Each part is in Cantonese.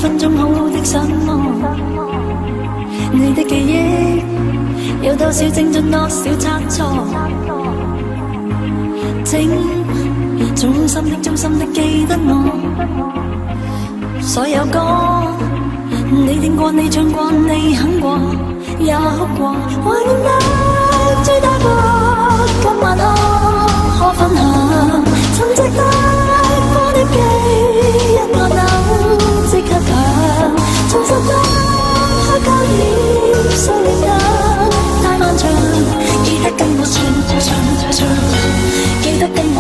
分鐘好好的想我。你的記憶有多少精準，多少差錯？請衷心的衷心的記得我。所有歌你聽過，你唱過，你哼過也哭過。懷念得最大過，今晚可分享？沉寂得過的記憶，一按鈕即刻響。重拾得黑膠碟，數年間太漫長。記得跟我唱，記得跟我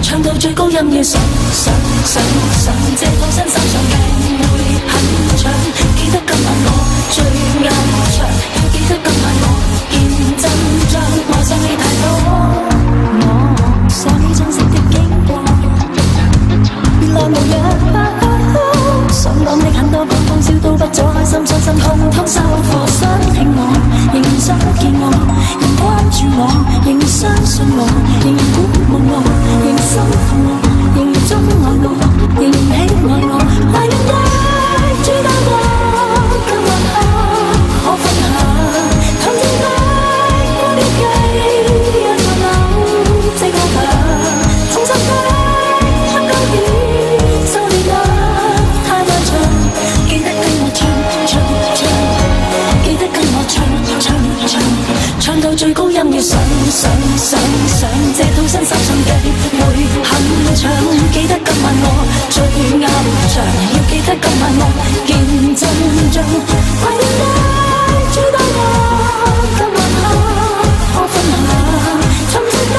唱到最高音要上，這套新手上鏡會很長。記得今晚我最啱場，要記得今晚我見真章。愛上你太多，我想你真實的經過，原來無恙。想講的很多，講講笑都不再開心，傷心痛痛收貨。想聽我，仍然想見我，仍關注我，仍然相信我，仍然鼓舞我，仍然心痛我，仍然鍾愛我，仍然喜愛我。懷念的最大過，今晚可分享？沉靜的過的記憶，一按鈕即可響。重拾的黑膠碟，數年間太漫長。記得跟我唱，記得跟我唱到最高音要上，這套新手唱機會很長。記得今晚我最啱場，要記得今晚我見真章。懷念的最大過，今晚可分享？沉寂的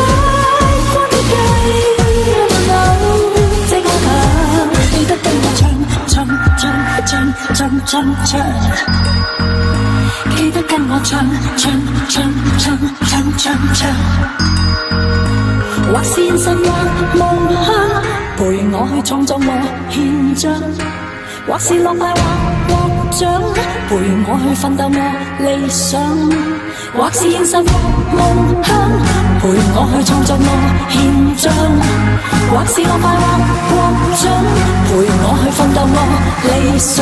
過的記憶，一按鈕即可響。記得跟我唱，記得跟我唱。或是現實或夢想，陪我去創作我憲章；或是落敗或獲獎，陪我去奮鬥我理想；或是現實或夢想，陪我去創作我憲章；或是落敗或獲獎，陪我去奮鬥我理想。